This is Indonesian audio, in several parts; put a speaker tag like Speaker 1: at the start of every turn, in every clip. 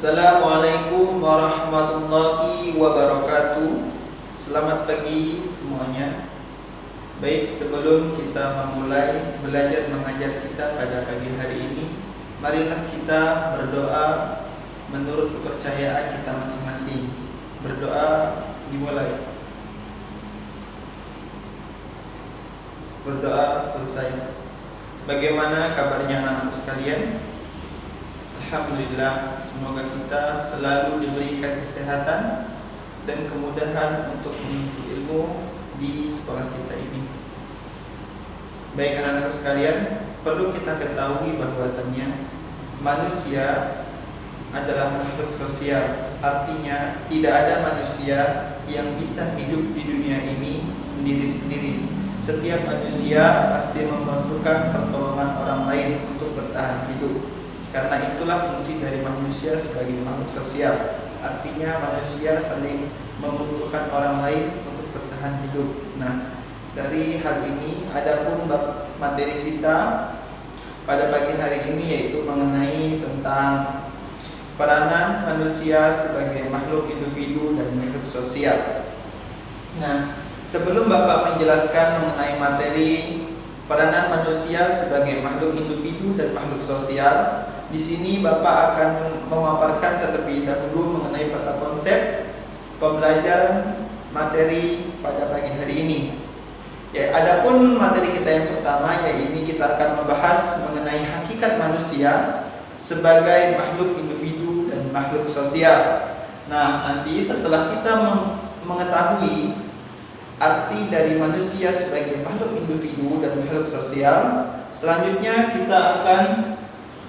Speaker 1: Assalamualaikum warahmatullahi wabarakatuh. Selamat pagi semuanya. Baik, sebelum kita memulai belajar mengajar kita pada pagi hari ini, marilah kita berdoa menurut kepercayaan kita masing-masing. Berdoa dimulai. Berdoa selesai. Bagaimana kabarnya anak-anakku sekalian? Alhamdulillah, semoga kita selalu diberikan kesehatan dan kemudahan untuk menuntut ilmu di sekolah kita ini. Baik anak-anak sekalian, perlu kita ketahui bahwasannya manusia adalah makhluk sosial. Artinya tidak ada manusia yang bisa hidup di dunia ini sendiri-sendiri. Setiap manusia pasti memerlukan pertolongan orang lain untuk bertahan hidup. Karena itulah fungsi dari manusia sebagai makhluk sosial. Artinya manusia saling membutuhkan orang lain untuk bertahan hidup. Nah, dari hal ini adapun materi kita pada pagi hari ini yaitu mengenai tentang peranan manusia sebagai makhluk individu dan makhluk sosial. Nah, sebelum Bapak menjelaskan mengenai materi peranan manusia sebagai makhluk individu dan makhluk sosial, di sini Bapak akan memaparkan terlebih dahulu mengenai pada konsep pembelajaran materi pada pagi hari ini. Ya, adapun materi kita yang pertama, yaitu kita akan membahas mengenai hakikat manusia sebagai makhluk individu dan makhluk sosial. Nah, nanti setelah kita mengetahui arti dari manusia sebagai makhluk individu dan makhluk sosial, selanjutnya kita akan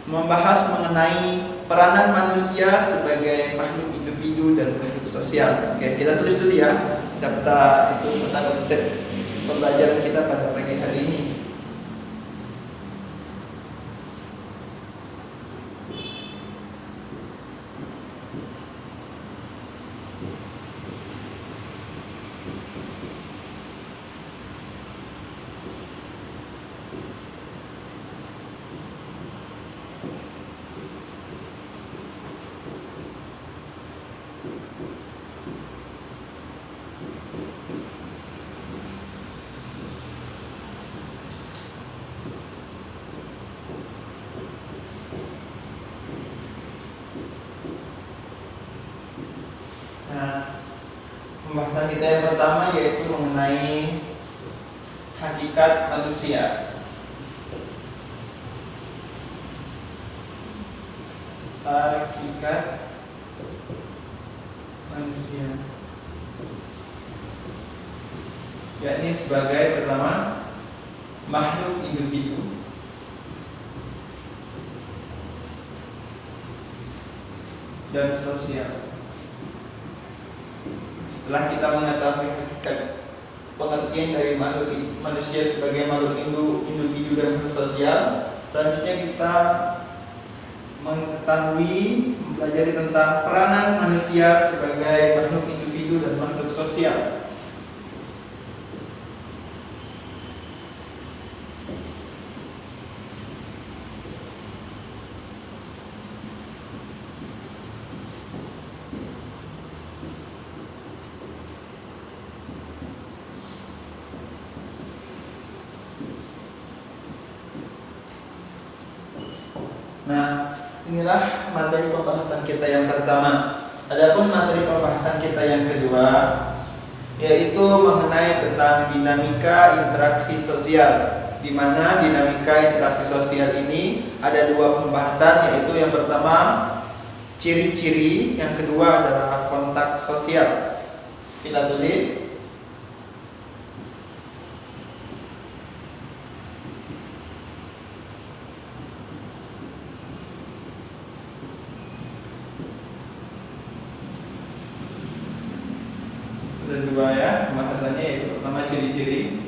Speaker 1: membahas mengenai peranan manusia sebagai makhluk individu dan makhluk sosial. Oke, kita tulis dulu ya daftar itu tentang konsep pembelajaran kita pada pagi hari ini. Pembahasan kita yang pertama yaitu mengenai hakikat manusia. Hakikat manusia, yakni sebagai pertama makhluk individu dan sosial. Setelah kita mengetahui hakikat pengertian dari makhluk manusia sebagai makhluk individu dan makhluk sosial, selanjutnya kita mengetahui mempelajari tentang peranan manusia sebagai makhluk individu dan makhluk sosial. Nah, inilah materi pembahasan kita yang pertama. Adapun materi pembahasan kita yang kedua yaitu mengenai tentang dinamika interaksi sosial, di mana dinamika interaksi sosial ini ada dua pembahasan, yaitu yang pertama ciri-ciri, yang kedua adalah kontak sosial. Kita tulis. Ada dua ya pembahasannya, yaitu pertama ciri-ciri,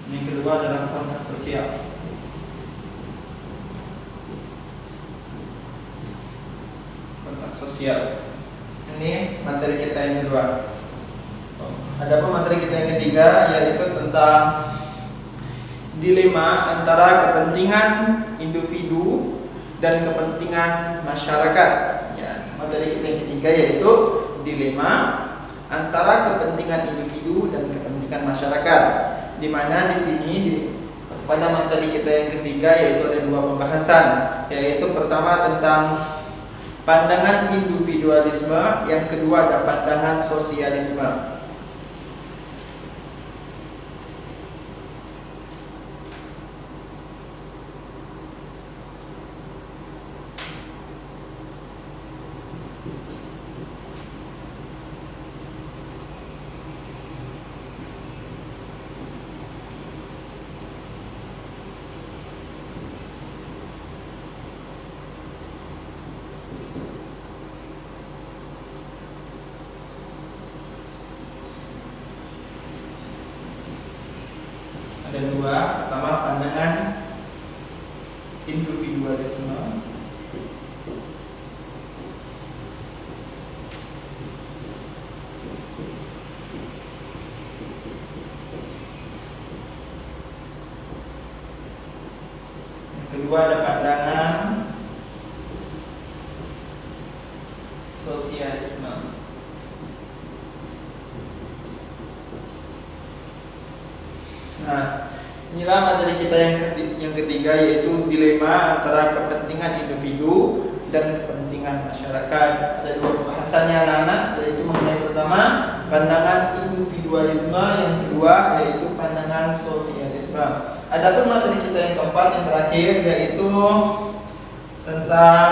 Speaker 1: yang kedua adalah kontak sosial. Kontak sosial ini materi kita yang kedua. Adapun materi kita yang ketiga yaitu tentang dilema antara kepentingan individu dan kepentingan masyarakat. Ya, materi kita yang ketiga yaitu dilema antara kepentingan individu dan kepentingan masyarakat. Di mana di sini pada materi kita yang ketiga yaitu ada dua pembahasan, yaitu pertama tentang pandangan individualisme, yang kedua ada pandangan sosialisme. Ada dua, pertama pandangan individualisme, yang kedua ada pandangan sosialisme. Nah, inilah materi kita yang ketiga yaitu dilema antara kepentingan individu dan kepentingan masyarakat. Ada dua pembahasannya anak-anak, yaitu mengenai pertama pandangan individualisme, yang kedua yaitu pandangan sosialisme. Adapun materi kita yang keempat yang terakhir yaitu tentang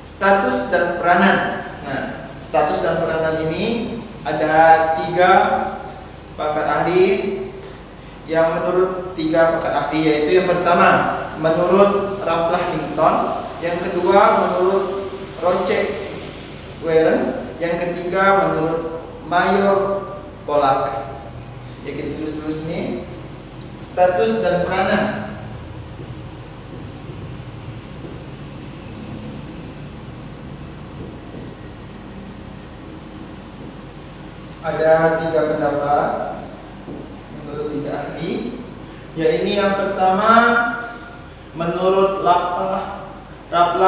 Speaker 1: status dan peranan. Nah, status dan peranan ini ada tiga pakar ahli yang menurut tiga pakar ahli, yaitu yang pertama menurut Ralph Linton, yang kedua menurut Roger Warren, yang ketiga menurut Mayor Pollack. Ya, kita tulis nih status dan peranan. Ada tiga pendapat menurut tiga ahli. Ya, ini yang pertama menurut Ralph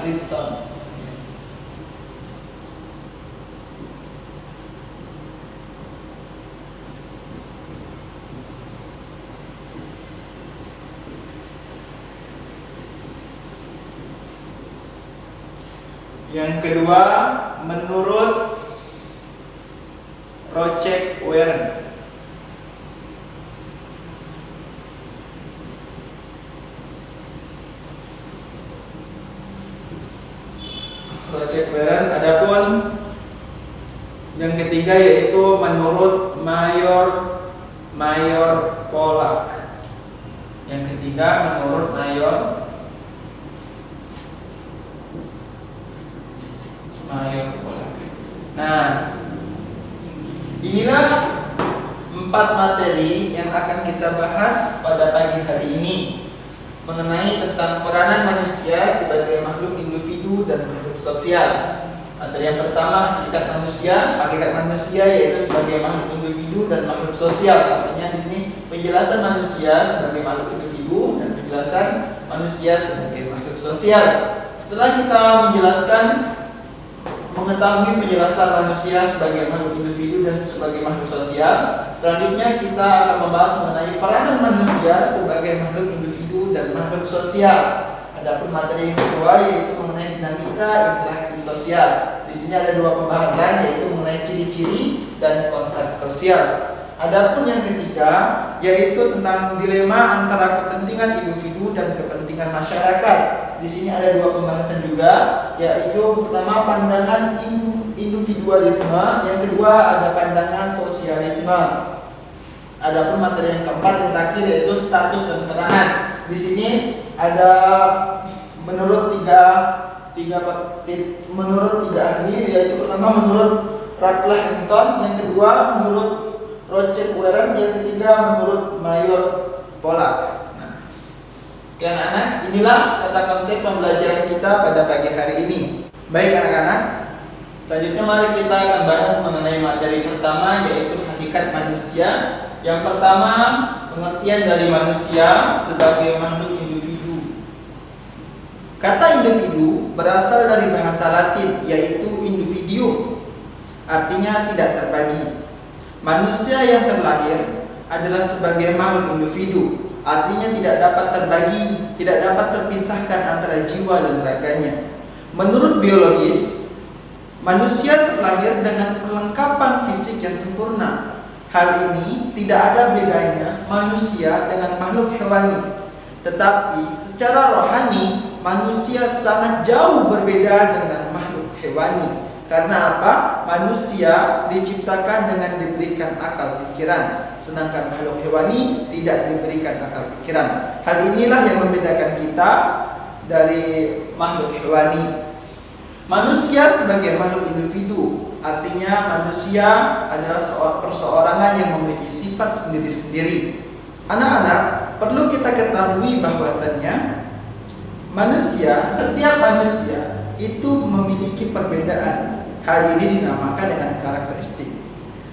Speaker 1: Linton. Yang kedua menurut Roger Warren. Adapun yang ketiga yaitu menurut Mayor Pollack. Yang ketiga menurut Mayor Pollack. Nah, inilah 4 materi yang akan kita bahas pada pagi hari ini mengenai tentang peranan manusia sebagai makhluk individu dan makhluk sosial. Materi yang pertama hakikat manusia yaitu sebagai makhluk individu dan makhluk sosial. Artinya di sini penjelasan manusia sebagai makhluk individu dan penjelasan manusia sebagai makhluk sosial. Setelah kita mengetahui penjelasan manusia sebagai makhluk individu dan sebagai makhluk sosial, selanjutnya kita akan membahas mengenai peranan manusia sebagai makhluk individu dan makhluk sosial. Adapun materi yang kedua yaitu mengenai dinamika interaksi sosial. Di sini ada dua pembahasan yaitu mengenai ciri-ciri dan konteks sosial. Adapun yang ketiga yaitu tentang dilema antara kepentingan individu dan kepentingan masyarakat. Di sini ada dua pembahasan juga, yaitu pertama pandangan individualisme, yang kedua ada pandangan sosialisme. Adapun materi yang keempat yang terakhir yaitu status dan peranan. Di sini ada menurut tiga ahli, yaitu pertama menurut Ralph Linton, yang kedua menurut Roger Warren, yang ketiga menurut Mayor Pollack. Nah, oke anak-anak, inilah kata konsep pembelajaran kita pada pagi hari ini. Baik anak-anak, selanjutnya mari kita akan bahas mengenai materi pertama yaitu hakikat manusia. Yang pertama, pengertian dari manusia sebagai makhluk individu Kata individu berasal dari bahasa Latin yaitu individuum, artinya tidak terbagi. Manusia yang terlahir adalah sebagai makhluk individu, artinya tidak dapat terbagi, tidak dapat terpisahkan antara jiwa dan raganya. Menurut biologis, manusia terlahir dengan perlengkapan fisik yang sempurna. Hal ini tidak ada bedanya manusia dengan makhluk hewani. Tetapi secara rohani, manusia sangat jauh berbeda dengan makhluk hewani. Karena apa? Manusia diciptakan dengan diberikan akal pikiran, sedangkan makhluk hewani tidak diberikan akal pikiran. Hal inilah yang membedakan kita dari makhluk hewani. Manusia sebagai makhluk individu, artinya manusia adalah perseorangan yang memiliki sifat sendiri-sendiri. Anak-anak, perlu kita ketahui bahwasannya setiap manusia itu memiliki perbedaan. Hal ini dinamakan dengan karakteristik.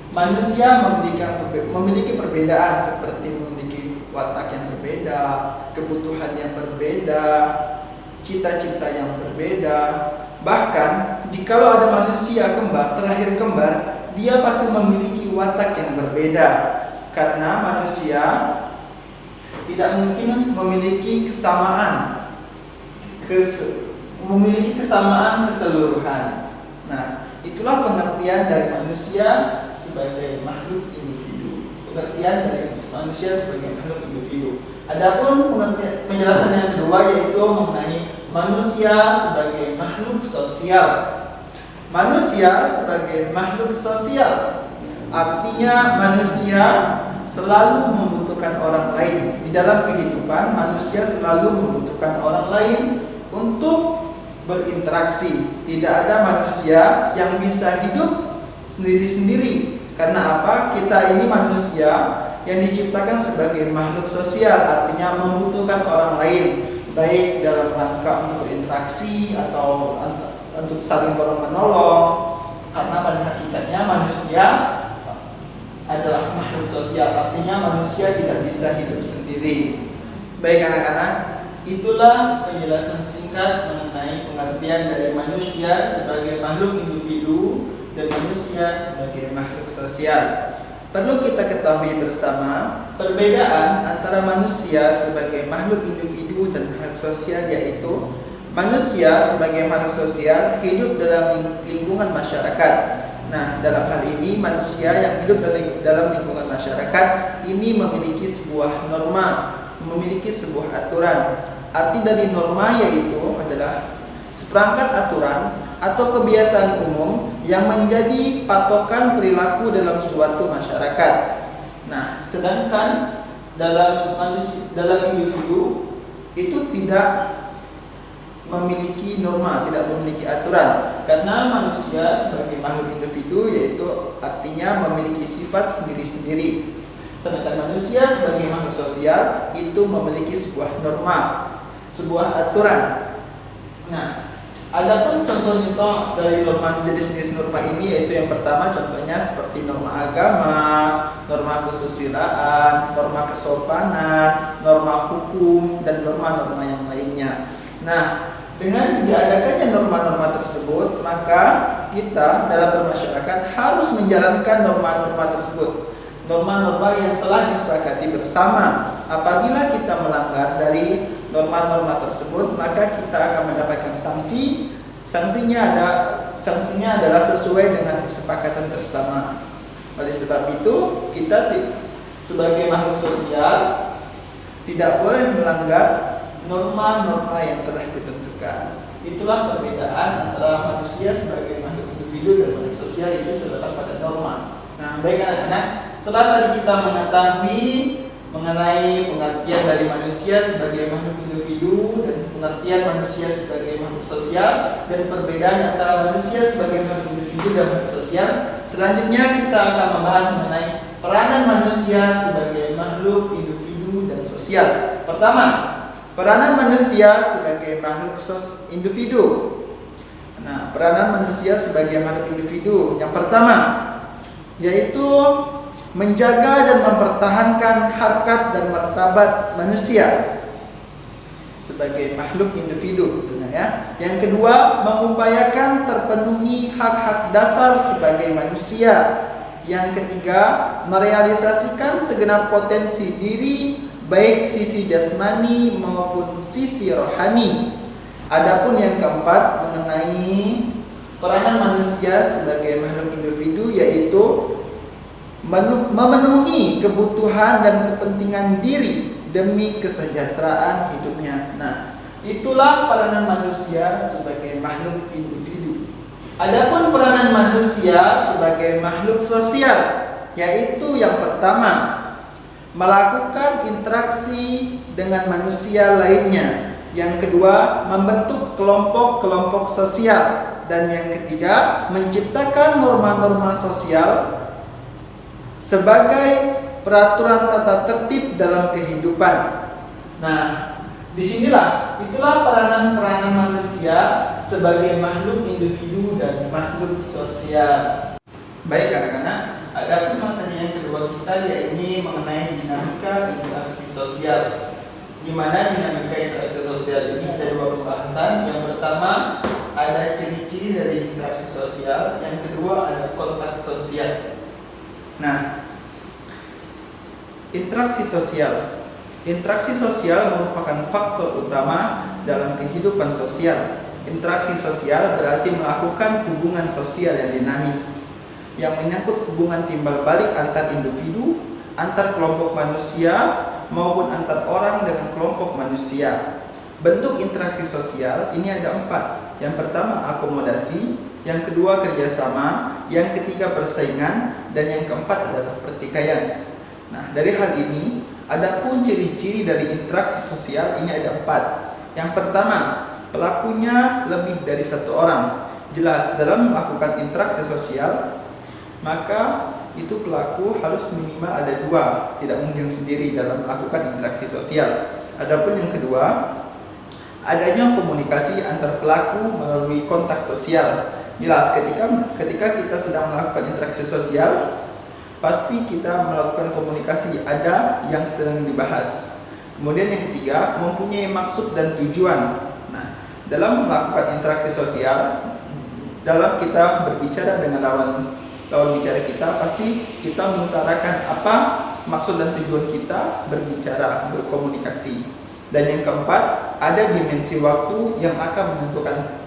Speaker 1: Manusia memiliki perbedaan seperti memiliki watak yang berbeda, kebutuhan yang berbeda, cita-cita yang berbeda. Bahkan jikalau ada manusia terlahir kembar, dia pasti memiliki watak yang berbeda. Karena manusia tidak mungkin memiliki kesamaan keseluruhan. Nah, itulah pengertian dari manusia sebagai makhluk individu. Adapun penjelasan yang kedua yaitu mengenai manusia sebagai makhluk sosial. Manusia sebagai makhluk sosial, artinya manusia selalu membutuhkan orang lain. Di dalam kehidupan, manusia selalu membutuhkan orang lain untuk berinteraksi. Tidak ada manusia yang bisa hidup sendiri-sendiri. Karena apa? Kita ini manusia yang diciptakan sebagai makhluk sosial, artinya membutuhkan orang lain, baik dalam rangka untuk berinteraksi atau untuk saling tolong menolong. Karena pada hakikatnya manusia adalah makhluk sosial, artinya manusia tidak bisa hidup sendiri. Baik anak-anak, itulah penjelasan singkat mengenai pengertian dari manusia sebagai makhluk individu dan manusia sebagai makhluk sosial. Perlu kita ketahui bersama perbedaan antara manusia sebagai makhluk individu dan makhluk sosial, yaitu manusia sebagai makhluk sosial hidup dalam lingkungan masyarakat. Nah, dalam hal ini manusia yang hidup dalam lingkungan masyarakat ini memiliki sebuah norma, memiliki sebuah aturan. Arti dari norma yaitu adalah seperangkat aturan atau kebiasaan umum yang menjadi patokan perilaku dalam suatu masyarakat. Nah, sedangkan dalam individu itu tidak memiliki norma, tidak memiliki aturan. Karena manusia sebagai makhluk individu yaitu artinya memiliki sifat sendiri-sendiri. Sedangkan manusia sebagai makhluk sosial itu memiliki sebuah norma, sebuah aturan. Nah, adapun contoh-contoh dari norma, jenis-jenis norma ini yaitu yang pertama contohnya seperti norma agama, norma kesusilaan, norma kesopanan, norma hukum, dan norma-norma yang lainnya. Nah, dengan diadakannya norma-norma tersebut, maka kita dalam bermasyarakat harus menjalankan norma-norma tersebut. Norma-norma yang telah disepakati bersama. Apabila kita melanggar dari norma-norma tersebut, maka kita akan mendapatkan sanksi. Sanksinya adalah sesuai dengan kesepakatan bersama. Oleh sebab itu, kita sebagai makhluk sosial tidak boleh melanggar norma-norma yang telah ditentukan. Itulah perbedaan antara manusia sebagai makhluk individu dan makhluk sosial, itu terletak pada norma. Nah, baik anak-anak, setelah tadi kita mengetahui mengenai pengertian dari manusia sebagai makhluk individu dan pengertian manusia sebagai makhluk sosial dan perbedaan antara manusia sebagai makhluk individu dan makhluk sosial, selanjutnya kita akan membahas mengenai peranan manusia sebagai makhluk individu dan sosial. Pertama, peranan manusia sebagai makhluk individu. Nah, peranan manusia sebagai makhluk individu yang pertama yaitu menjaga dan mempertahankan harkat dan martabat manusia. sebagai makhluk individu tentunya ya. Yang kedua, mengupayakan terpenuhi hak-hak dasar sebagai manusia. Yang ketiga, merealisasikan segenap potensi diri baik sisi jasmani maupun sisi rohani. Adapun yang keempat mengenai peranan manusia sebagai makhluk individu, yaitu memenuhi kebutuhan dan kepentingan diri demi kesejahteraan hidupnya. Nah, itulah peranan manusia sebagai makhluk individu. Adapun peranan manusia sebagai makhluk sosial, yaitu yang pertama, melakukan interaksi dengan manusia lainnya. Yang kedua, membentuk kelompok-kelompok sosial. Dan yang ketiga, menciptakan norma-norma sosial sebagai peraturan tata tertib dalam kehidupan. Nah, disinilah itulah peranan-peranan manusia sebagai makhluk individu dan makhluk sosial. Baik anak-anak, ada materi yang kedua kita, yaitu mengenai dinamika interaksi sosial. Di mana dinamika interaksi sosial ini ada dua pembahasan. Yang pertama, ada ciri-ciri dari interaksi sosial. Yang kedua, ada kontak sosial. Nah, interaksi sosial. Interaksi sosial merupakan faktor utama dalam kehidupan sosial. Interaksi sosial berarti melakukan hubungan sosial yang dinamis, yang menyangkut hubungan timbal balik antar individu, antar kelompok manusia, maupun antar orang dengan kelompok manusia. Bentuk interaksi sosial ini ada 4. Yang pertama, akomodasi. Yang kedua, kerjasama. Yang ketiga, persaingan. Dan yang keempat adalah pertikaian. Nah, dari hal ini, adapun ciri-ciri dari interaksi sosial ini ada 4. Yang pertama, pelakunya lebih dari 1 orang. Jelas, dalam melakukan interaksi sosial, maka itu pelaku harus minimal ada 2, tidak mungkin sendiri dalam melakukan interaksi sosial. Adapun yang kedua, adanya komunikasi antar pelaku melalui kontak sosial. Jelas, ketika kita sedang melakukan interaksi sosial, pasti kita melakukan komunikasi, ada yang sedang dibahas. Kemudian yang ketiga, mempunyai maksud dan tujuan. Nah, dalam melakukan interaksi sosial, dalam kita berbicara dengan lawan bicara kita, pasti kita mengutarakan apa maksud dan tujuan kita berbicara, berkomunikasi. Dan yang keempat, ada dimensi waktu yang akan menentukan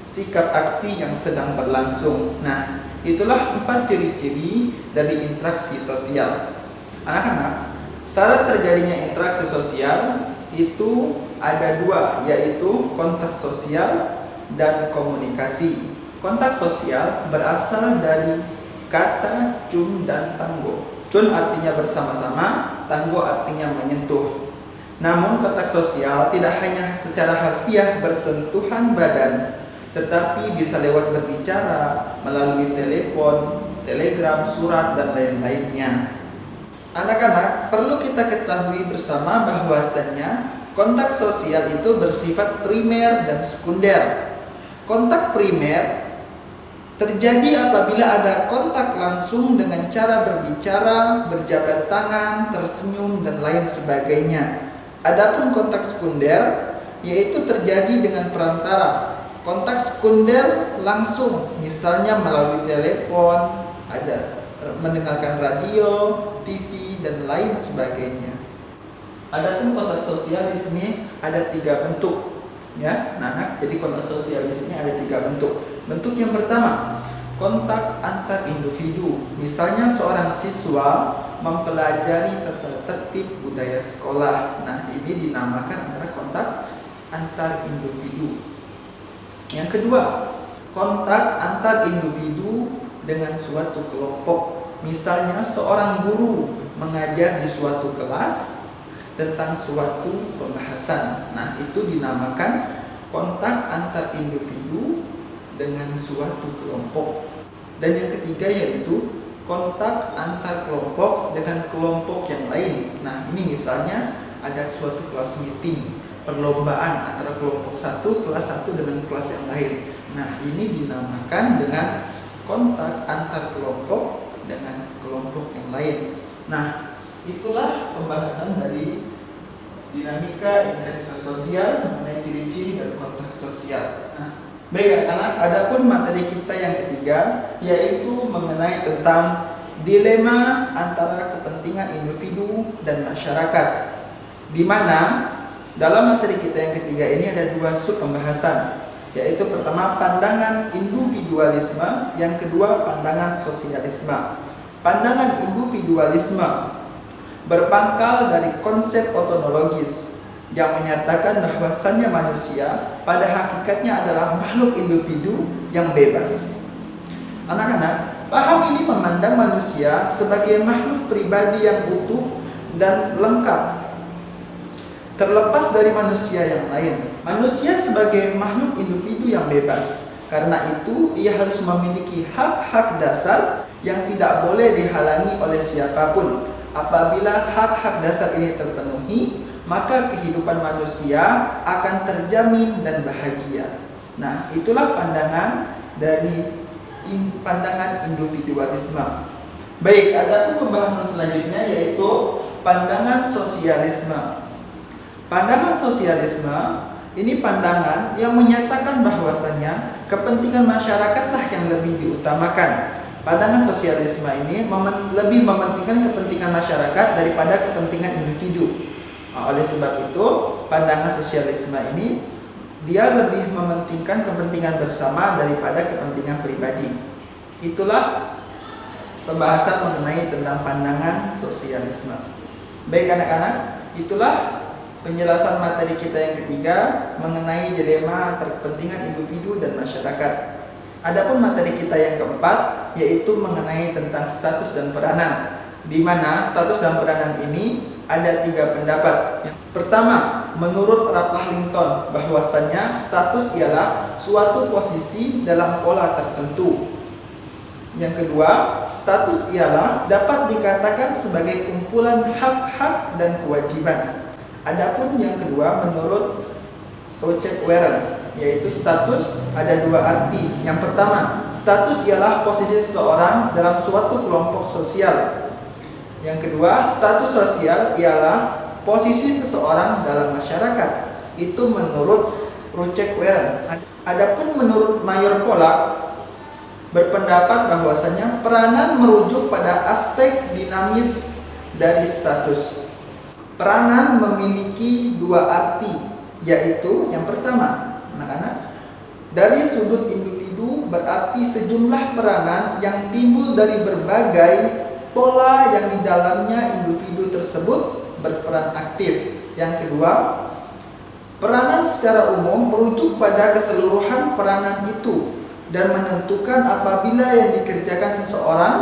Speaker 1: sikap aksi yang sedang berlangsung. Nah, itulah 4 ciri-ciri dari interaksi sosial. Anak-anak, syarat terjadinya interaksi sosial itu ada 2, yaitu kontak sosial dan komunikasi. Kontak sosial berasal dari kata cun dan tanggo. Cun artinya bersama-sama, tanggo artinya menyentuh. Namun kontak sosial tidak hanya secara harfiah bersentuhan badan, tetapi bisa lewat berbicara, melalui telepon, telegram, surat, dan lain-lainnya. Anak-anak, perlu kita ketahui bersama bahwasannya kontak sosial itu bersifat primer dan sekunder. Kontak primer terjadi apabila ada kontak langsung dengan cara berbicara, berjabat tangan, tersenyum, dan lain sebagainya. Adapun kontak sekunder yaitu terjadi dengan perantara. Kontak sekunder langsung, misalnya melalui telepon, ada mendengarkan radio, TV, dan lain sebagainya. Adapun kontak sosial di sini ada 3 bentuk, ya, Nah, jadi kontak sosial di sini ada 3 bentuk. Bentuk yang pertama, kontak antar individu. Misalnya seorang siswa mempelajari tata tertib budaya sekolah. Nah, ini dinamakan antara kontak antar individu. Yang kedua, kontak antar individu dengan suatu kelompok. Misalnya seorang guru mengajar di suatu kelas tentang suatu pembahasan. Nah, itu dinamakan kontak antar individu dengan suatu kelompok. Dan yang ketiga yaitu kontak antar kelompok dengan kelompok yang lain. Nah, ini misalnya ada suatu kelas meeting, perlombaan antara kelompok satu, kelas satu dengan kelas yang lain. Nah, ini dinamakan dengan kontak antar kelompok dengan kelompok yang lain. Nah, itulah pembahasan dari dinamika interaksi sosial, mengenai ciri-ciri dan konteks sosial. Nah, baik anak-anak, adapun materi kita yang ketiga yaitu mengenai tentang dilema antara kepentingan individu dan masyarakat, di mana dalam materi kita yang ketiga ini ada dua sub pembahasan, yaitu pertama pandangan individualisme, yang kedua pandangan sosialisme. Pandangan individualisme berpangkal dari konsep otonologis yang menyatakan bahwasannya manusia pada hakikatnya adalah makhluk individu yang bebas. Anak-anak, paham ini memandang manusia sebagai makhluk pribadi yang utuh dan lengkap, terlepas dari manusia yang lain. Manusia sebagai makhluk individu yang bebas. Karena itu, ia harus memiliki hak-hak dasar yang tidak boleh dihalangi oleh siapapun. Apabila hak-hak dasar ini terpenuhi, maka kehidupan manusia akan terjamin dan bahagia. Nah, itulah pandangan dari pandangan individualisme. Baik, ada pembahasan selanjutnya yaitu pandangan sosialisme. Pandangan sosialisme ini pandangan yang menyatakan bahwasannya kepentingan masyarakatlah yang lebih diutamakan. Pandangan sosialisme ini lebih mementingkan kepentingan masyarakat daripada kepentingan individu. Oleh sebab itu, pandangan sosialisme ini dia lebih mementingkan kepentingan bersama daripada kepentingan pribadi. Itulah pembahasan mengenai tentang pandangan sosialisme. Baik anak-anak, itulah penjelasan materi kita yang ketiga mengenai dilema antara kepentingan individu dan masyarakat. Adapun materi kita yang keempat yaitu mengenai tentang status dan peranan, di mana status dan peranan ini ada tiga pendapat. Yang pertama, menurut Raplah Linton, bahwasannya status ialah suatu posisi dalam pola tertentu. Yang kedua, status ialah dapat dikatakan sebagai kumpulan hak-hak dan kewajiban. Adapun yang kedua, menurut Rochek-Warren, yaitu status ada dua arti. Yang pertama, status ialah posisi seseorang dalam suatu kelompok sosial. Yang kedua, status sosial ialah posisi seseorang dalam masyarakat. Itu menurut Rochek-Warren. Adapun menurut Mayor Pollack berpendapat bahwasanya peranan merujuk pada aspek dinamis dari status. Peranan memiliki dua arti, yaitu yang pertama, anak-anak, dari sudut individu berarti sejumlah peranan yang timbul dari berbagai pola yang di dalamnya individu tersebut berperan aktif. Yang kedua, peranan secara umum merujuk pada keseluruhan peranan itu dan menentukan apabila yang dikerjakan seseorang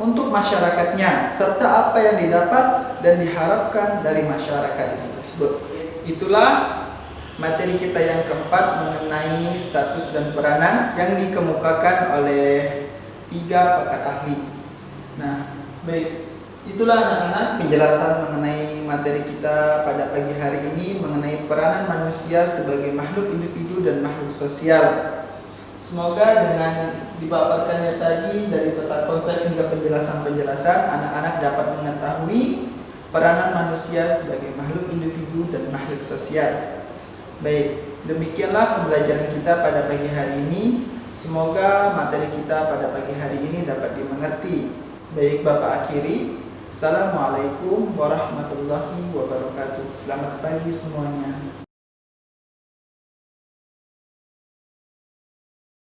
Speaker 1: untuk masyarakatnya, serta apa yang didapat dan diharapkan dari masyarakat itu tersebut. Itulah materi kita yang keempat mengenai status dan peranan yang dikemukakan oleh tiga pakar ahli. Nah, baik, itulah anak-anak penjelasan mengenai materi kita pada pagi hari ini mengenai peranan manusia sebagai makhluk individu dan makhluk sosial. Semoga dengan dipaparkannya tadi dari peta konsep hingga penjelasan-penjelasan, anak-anak dapat mengetahui peranan manusia sebagai makhluk individu dan makhluk sosial. Baik, demikianlah pembelajaran kita pada pagi hari ini. Semoga materi kita pada pagi hari ini dapat dimengerti. Baik, Bapak akhiri. Assalamualaikum warahmatullahi wabarakatuh. Selamat pagi semuanya.